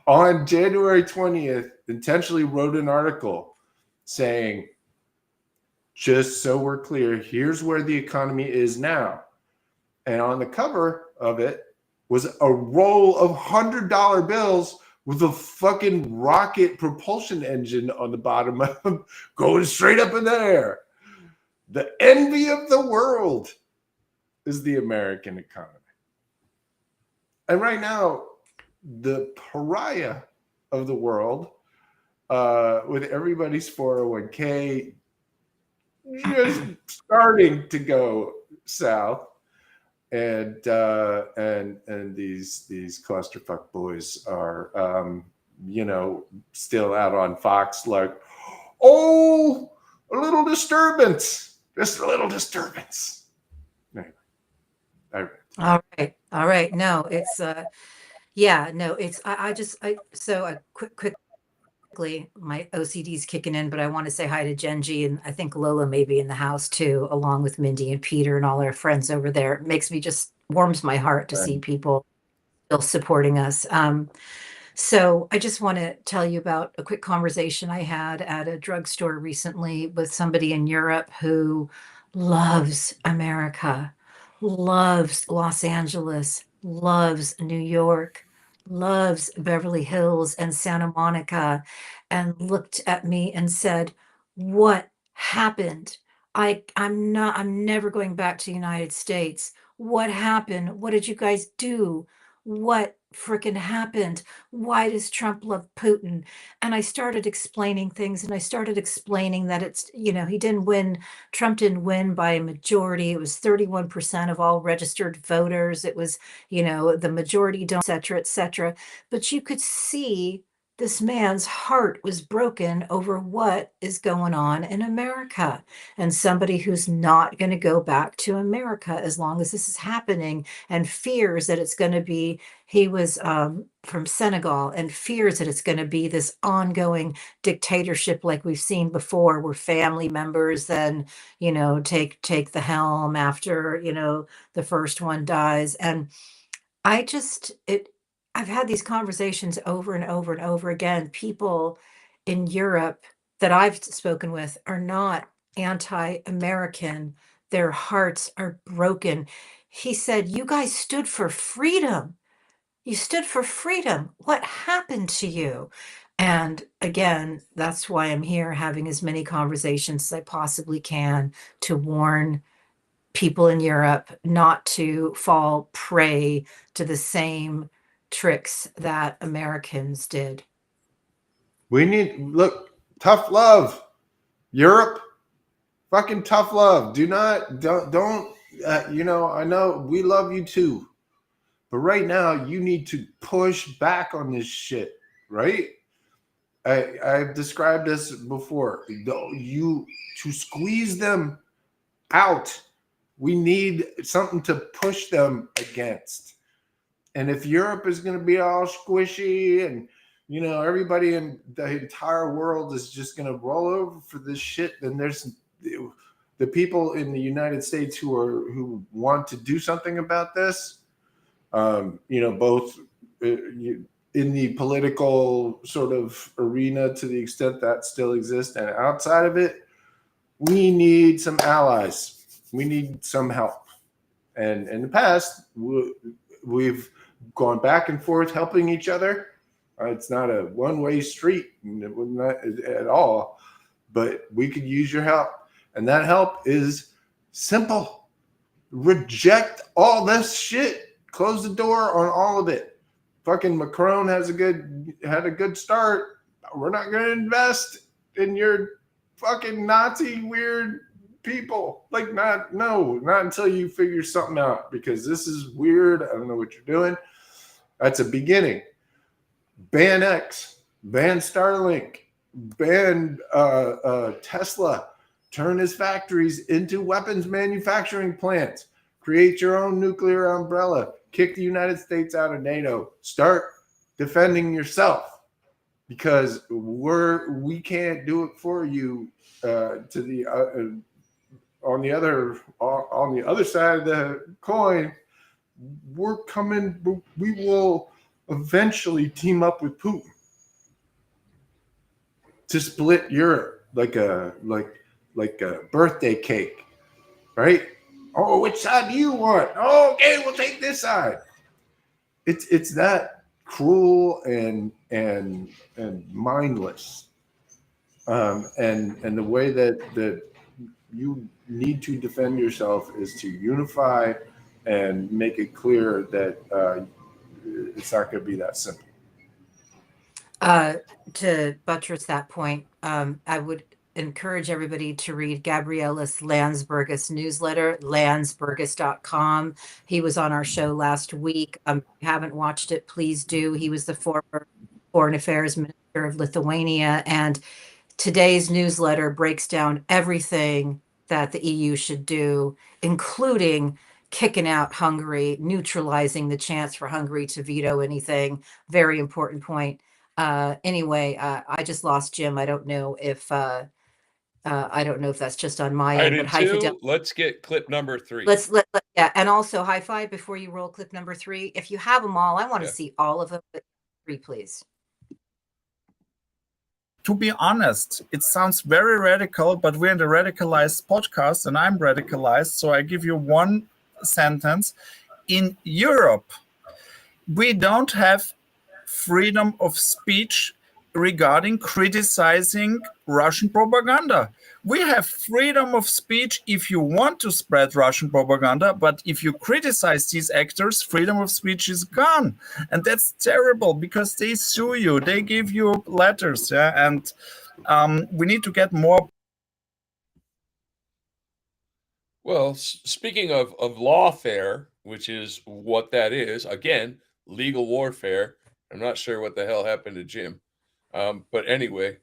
on January 20th intentionally wrote an article saying, just so we're clear, here's where the economy is now. And on the cover of it was a roll of $100 bills with a fucking rocket propulsion engine on the bottom of them, going straight up in the air. The envy of the world is the American economy. And right now, the pariah of the world, with everybody's 401k just starting to go south, and these clusterfuck boys are still out on Fox like, oh, a little disturbance, just a little disturbance. Anyway, All right. No, it's so a quick my OCD's kicking in, but I want to say hi to Genji, and I think Lola may be in the house too, along with Mindy and Peter and all our friends over there. It makes me just warms my heart to see people still supporting us. So I just want to tell you about a quick conversation I had at a drugstore recently with somebody in Europe who loves America, loves Los Angeles, loves New York, loves Beverly Hills and Santa Monica, and looked at me and said, "What happened? I'm never going back to the United States. What happened? What did you guys do? What frickin' happened? Why does Trump love Putin?" And I started explaining things, and I started explaining that it's, he didn't win. Trump didn't win by a majority. It was 31% of all registered voters. It was, the majority don't, et cetera, et cetera. But you could see this man's heart was broken over what is going on in America, and somebody who's not going to go back to America as long as this is happening, and fears that it's going to be, he was from Senegal, and fears that it's going to be this ongoing dictatorship like we've seen before, where family members then, take the helm after, the first one dies. And I've had these conversations over and over and over again. People in Europe that I've spoken with are not anti-American. Their hearts are broken. He said, "You guys stood for freedom. You stood for freedom. What happened to you?" And again, that's why I'm here having as many conversations as I possibly can to warn people in Europe not to fall prey to the same tricks that Americans did. We need, look, tough love. Europe, fucking tough love. Don't, I know we love you too. But right now, you need to push back on this shit, right? I've described this before. To squeeze them out, we need something to push them against. And if Europe is going to be all squishy and, everybody in the entire world is just going to roll over for this shit, then there's the people in the United States who want to do something about this, both in the political sort of arena to the extent that still exists, and outside of it, we need some allies. We need some help. And in the past, we've gone back and forth helping each other. It's not a one-way street, not at all, but we could use your help. And that help is simple. Reject all this shit. Close the door on all of it. Fucking Macron had a good start. We're not going to invest in your fucking Nazi weird people. Like, not until you figure something out, because this is weird. I don't know what you're doing. That's a beginning. Ban X, ban Starlink, ban Tesla, turn his factories into weapons manufacturing plants, create your own nuclear umbrella, kick the United States out of NATO, start defending yourself, because we can't do it for you. On the other side of the coin, we're coming. We will eventually team up with Putin to split Europe like a birthday cake, right? Oh, which side do you want? Oh, okay, we'll take this side. It's that cruel and mindless, and the way that you need to defend yourself is to unify and make it clear that it's not going to be that simple. To buttress that point, I would encourage everybody to read Gabrielis Landsbergis newsletter, landsbergis.com. He was on our show last week. If you haven't watched it, please do. He was the former Foreign Affairs Minister of Lithuania, and today's newsletter breaks down everything that the EU should do, including kicking out Hungary, neutralizing the chance for Hungary to veto anything. Very important point. Anyway, I just lost Jim. I don't know if that's just on my I end, do but high fidelity. too. Let's get clip number 3. Yeah, and also high five before you roll clip number 3. If you have them all, I want to Yeah. see all of them. But 3, please. To be honest, it sounds very radical, but we're in the radicalized podcast and I'm radicalized. So I give you one sentence. In Europe, we don't have freedom of speech regarding criticizing Russian propaganda. We have freedom of speech if you want to spread Russian propaganda, but if you criticize these actors, freedom of speech is gone. And that's terrible because they sue you, they give you letters, yeah, and we need to get more. Well, speaking of lawfare, which is what that is, again, legal warfare. I'm not sure what the hell happened to Jim. But anyway.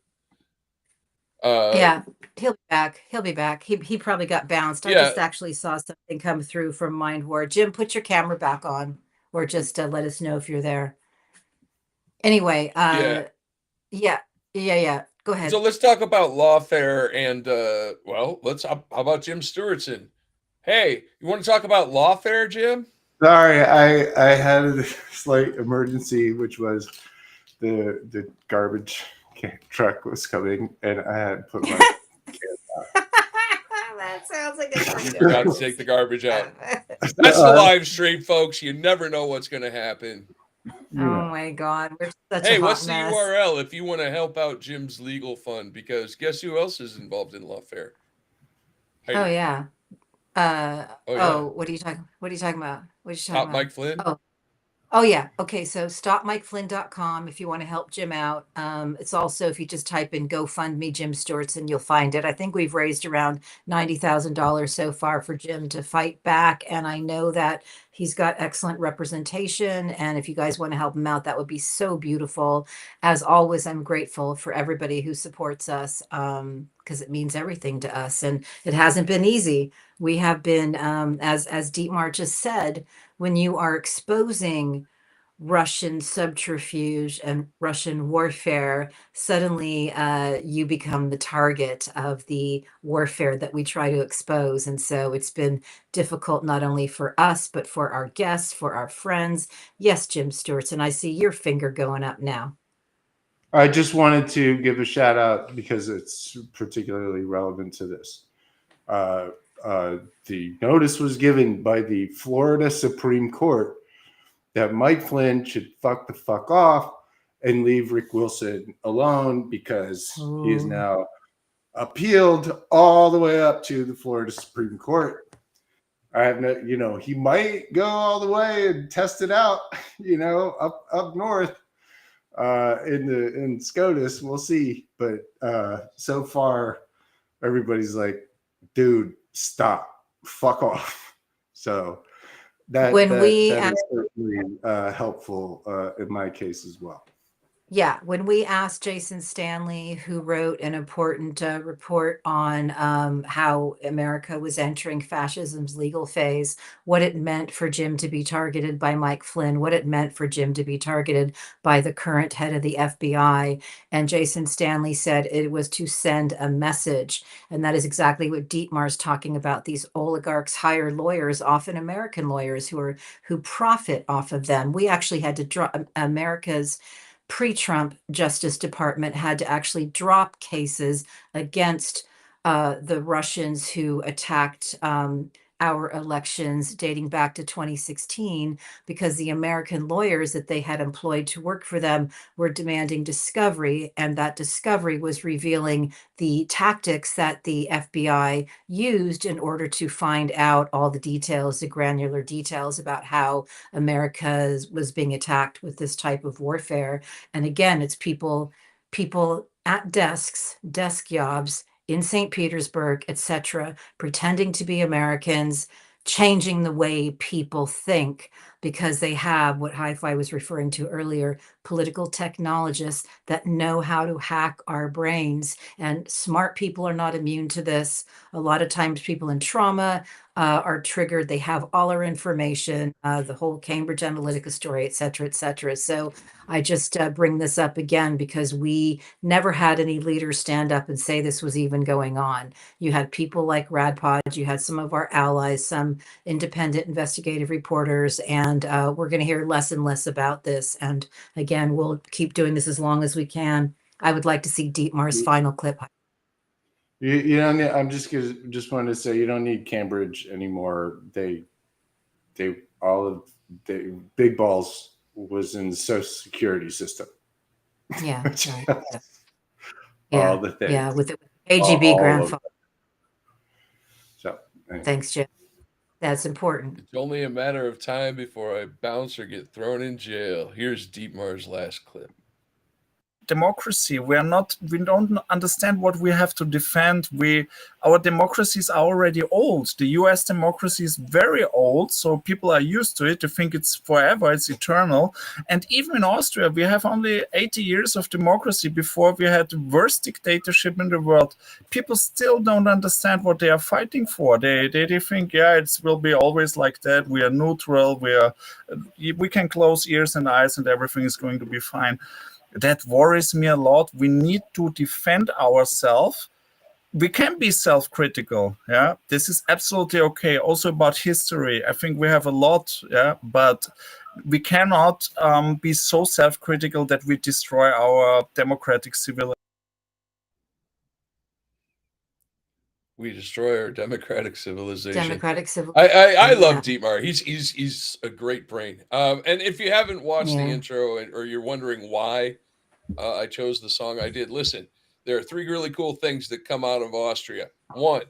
Yeah, he'll be back. He'll be back. He probably got bounced. I Yeah. just actually saw something come through from Mind War. Jim, put your camera back on, or just let us know if you're there. Anyway, yeah. Go ahead. So let's talk about lawfare and well, how about Jim Stewartson? Hey, you want to talk about lawfare, Jim? Sorry, I had a slight emergency, which was the garbage truck was coming, and I had to put my That sounds like a Forgot to take the garbage out. That's the live stream, folks. You never know what's going to happen. Oh my God, we're such Hey, a hot what's mess. the URL if you want to help out Jim's legal fund? Because guess who else is involved in lawfare? Oh yeah. What are you talking about? What are you talking Top about? Mike Flynn? Oh yeah. Okay. So stopmikeflynn.com if you want to help Jim out. It's also, if you just type in GoFundMe Jim Stewartson, you'll find it. I think we've raised around $90,000 so far for Jim to fight back. And I know that he's got excellent representation. And if you guys want to help him out, that would be so beautiful. As always, I'm grateful for everybody who supports us, because it means everything to us. And it hasn't been easy. We have been, as Dietmar just said, when you are exposing Russian subterfuge and Russian warfare, suddenly you become the target of the warfare that we try to expose. And so it's been difficult not only for us, but for our guests, for our friends. Yes, Jim Stewartson, and I see your finger going up now. I just wanted to give a shout out because it's particularly relevant to this. The notice was given by the Florida Supreme Court that Mike Flynn should fuck the fuck off and leave Rick Wilson alone because he is now appealed all the way up to the Florida Supreme Court. I have no, he might go all the way and test it out, up north in SCOTUS. We'll see. But so far, everybody's like, dude, stop. Fuck off. So that is certainly helpful in my case as well. Yeah, when we asked Jason Stanley, who wrote an important report on how America was entering fascism's legal phase, what it meant for Jim to be targeted by Mike Flynn, what it meant for Jim to be targeted by the current head of the FBI. And Jason Stanley said it was to send a message. And that is exactly what Dietmar's talking about. These oligarchs hire lawyers, often American lawyers, who profit off of them. We actually had to draw America's pre-Trump Justice Department had to actually drop cases against the Russians who attacked our elections dating back to 2016, because the American lawyers that they had employed to work for them were demanding discovery, and that discovery was revealing the tactics that the FBI used in order to find out all the details, the granular details about how America was being attacked with this type of warfare. And again, it's people at desks, desk jobs in St. Petersburg, etc., pretending to be Americans, changing the way people think. because they have what Hi-Fi was referring to earlier, political technologists that know how to hack our brains. And smart people are not immune to this. A lot of times people in trauma are triggered. They have all our information, the whole Cambridge Analytica story, et cetera, et cetera. So I just bring this up again because we never had any leaders stand up and say this was even going on. You had people like RadPod, you had some of our allies, some independent investigative reporters, and we're going to hear less and less about this. And again, we'll keep doing this as long as we can. I would like to see Dietmar's final clip. You don't need, I'm just wanted to say you don't need Cambridge anymore. They all of the big balls was in the social security system. Yeah. Which Right. has Yeah. all the things. Yeah. With the KGB All of grandfather. them. So anyway. Thanks, Jim. That's important. It's only a matter of time before I bounce or get thrown in jail. Here's Dietmar's last clip. Democracy, we don't understand what we have to defend. Our democracies are already old. The US democracy is very old, so people are used to it. They think it's forever, it's eternal. And even in Austria, we have only 80 years of democracy before we had the worst dictatorship in the world. People still don't understand what they are fighting for. They think, yeah, it will be always like that. We are neutral. We can close ears and eyes and everything is going to be fine. That worries me a lot. We need to defend ourselves. We can be self-critical. Yeah, this is absolutely okay. Also about history, I think we have a lot. Yeah, but we cannot be so self-critical that we destroy our democratic civilization. We destroy our democratic civilization. Democratic civilization. I love Dietmar. He's a great brain. And if you haven't watched the intro or you're wondering why I chose the song I did, listen, there are 3 really cool things that come out of Austria. 1,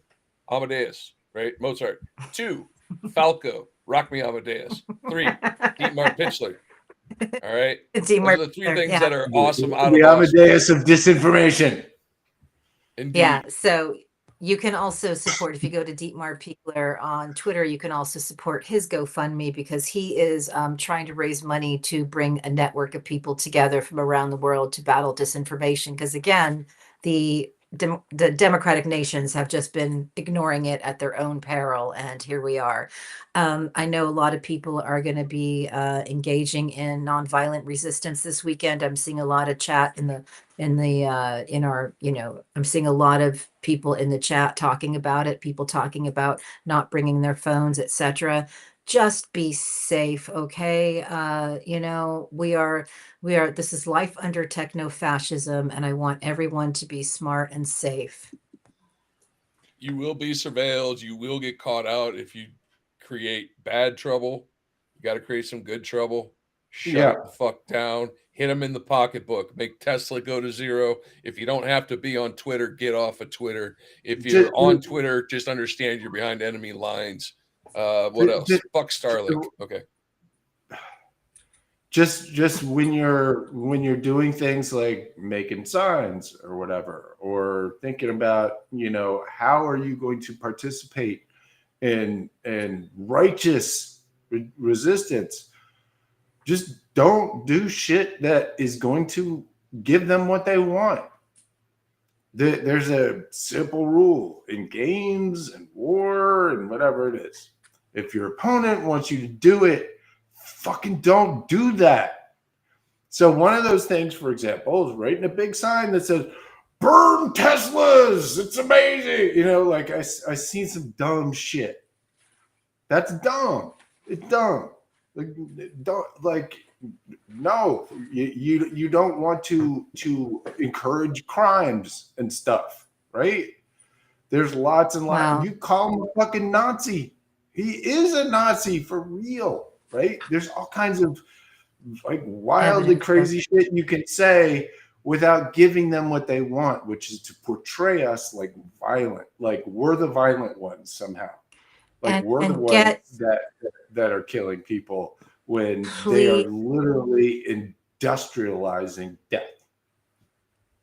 Amadeus, right? Mozart. 2, Falco, Rock Me Amadeus. 3, Dietmar Pichler. All right. Dietmar Those are the 3 Pichler, things yeah. that are awesome out The of Austria. Amadeus of disinformation. Indeed. Yeah. So you can also support, if you go to Dietmar Pichler on Twitter, you can also support his GoFundMe because he is trying to raise money to bring a network of people together from around the world to battle disinformation. Because again, the democratic nations have just been ignoring it at their own peril. And here we are. I know a lot of people are going to be engaging in nonviolent resistance this weekend. I'm seeing a lot of chat in our, I'm seeing a lot of people in the chat talking about it, people talking about not bringing their phones, etc. Just be safe, okay? This is life under techno-fascism, and I want everyone to be smart and safe. You will be surveilled. You will get caught out if you create bad trouble. You got to create some good trouble. Shut the fuck down. Hit them in the pocketbook. Make Tesla go to 0. If you don't have to be on Twitter, get off of Twitter. If you're on Twitter, just understand you're behind enemy lines. What else? Fuck Starlink. Okay. Just when you're doing things like making signs or whatever, or thinking about, how are you going to participate in righteous resistance? Just don't do shit that is going to give them what they want. There's a simple rule in games and war and whatever it is. If your opponent wants you to do it, fucking don't do that. So one of those things, for example, is writing a big sign that says, "Burn Teslas, it's amazing." I seen some dumb shit. That's dumb. It's dumb. No, you don't want to encourage crimes and stuff, right? There's lots and lots. Wow. You call him a fucking Nazi. He is a Nazi for real, right? There's all kinds of wildly crazy shit you can say without giving them what they want, which is to portray us like violent, like we're the violent ones somehow. We're the ones that are killing people when they are literally industrializing death.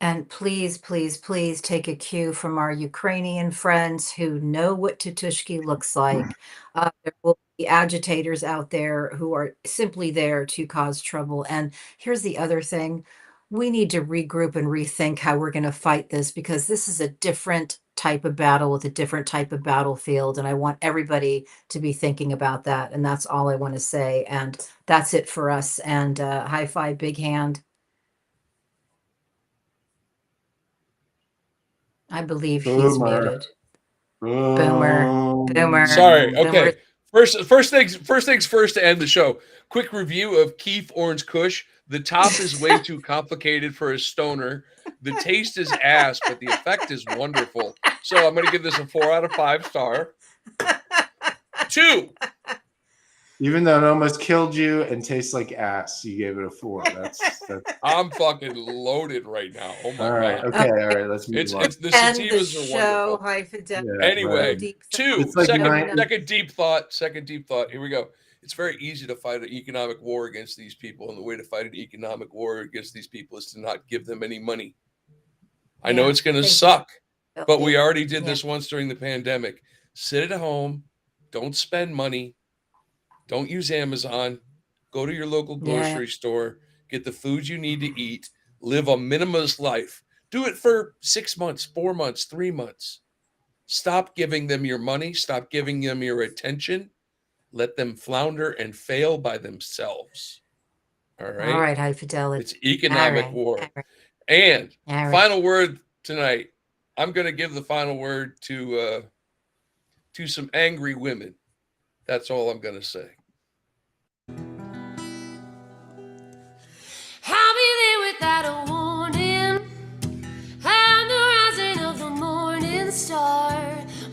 And please, please, please take a cue from our Ukrainian friends who know what Tutushki looks like. There will agitators out there who are simply there to cause trouble. And here's the other thing. We need to regroup and rethink how we're going to fight this, because this is a different type of battle with a different type of battlefield. And I want everybody to be thinking about that. And that's all I want to say. And that's it for us. And high five, big hand. I believe he's Boomer. muted. Boomer. Sorry. Okay. Boomer. First things first to end the show. Quick review of Keith Orange Kush. The top is way too complicated for a stoner. The taste is ass, but the effect is wonderful. So I'm going to give this a 4 out of 5 star. 2. Even though it almost killed you and tastes like ass, you gave it a 4. That's I'm fucking loaded right now. Oh my all right. god. Okay, all right. Let's move on. It's the And the sativas are show, wonderful. high fidelity. Yeah, Anyway, right. 2. It's like Second deep thought. Second deep thought. Here we go. It's very easy to fight an economic war against these people, and the way to fight an economic war against these people is to not give them any money. I know Yeah, it's going to thank you. suck, but we already did Yeah. this once during the pandemic. Sit at home. Don't spend money. Don't use Amazon. Go to your local grocery store. Get the food you need to eat. Live a minimalist life. Do it for 6 months, 4 months, 3 months. Stop giving them your money. Stop giving them your attention. Let them flounder and fail by themselves. All right. All right, high fidelity. It's economic All right, war. all right, And all right. final word tonight. I'm going to give the final word to some angry women. That's all I'm going to say. I'll be there without a warning. And the rising of the morning star.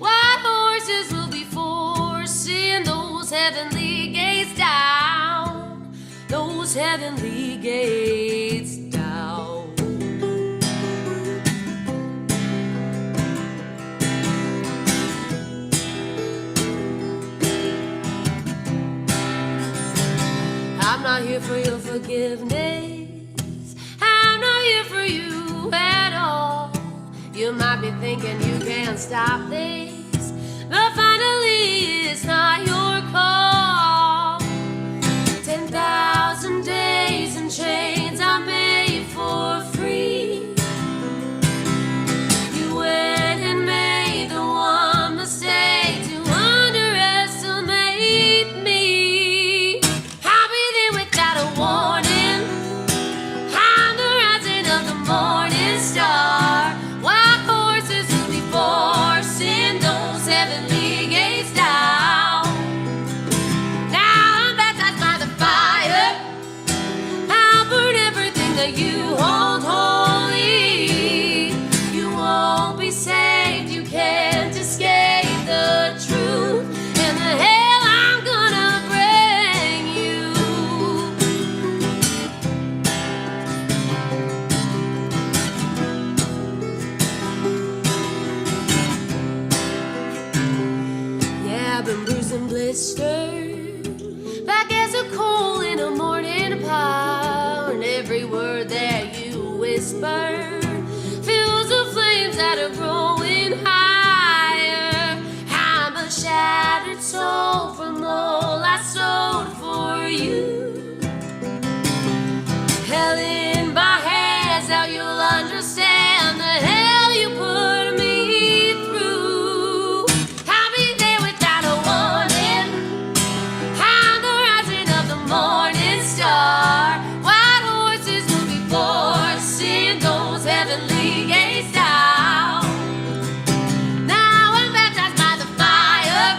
White horses will be forcing those heavenly gates down. Those heavenly gates down. I'm not here for your forgiveness. I'm not here for you at all. You might be thinking you can't stop this, but finally it's not your call. 10,000 days and chains are made for free. You went and made the one mistake to underestimate me. I'll be there without a warning. I'm the rising of the morning star. Wild horses will be forcing those heavenly gates down. Now I'm baptized by the fire. I'll burn everything that you hold holy. You won't be saved. You can't escape the truth. And the hell I'm gonna bring you. Yeah, I've been bruised and blistered, back as a coal in a morning pile. And every word that you whisper fills the flames that are growing higher. I'm a shattered soul from all I sowed for you. Hell in my hands, now you'll understand the hell you put me through. I'll be there without a warning. I'm the rising of the morning star. White horses will be forcing those heavenly gates down. Now I'm baptized by the fire.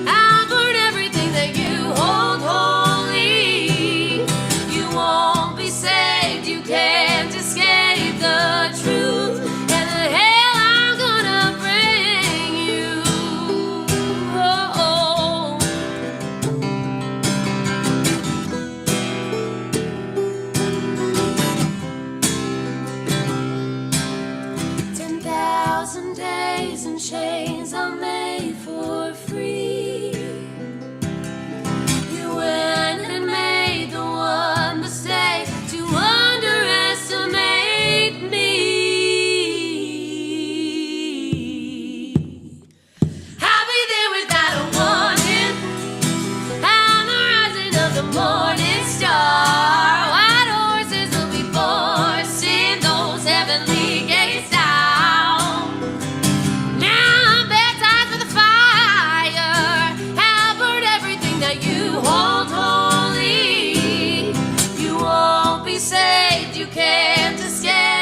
I'll burn everything that you hold holy. You won't be saved. You can't escape the truth. And the hell I'm gonna bring you. Oh. 10,000 days and chains are made for free. You went and made the one mistake to underestimate me. I'll be there without a warning.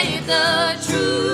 say the truth.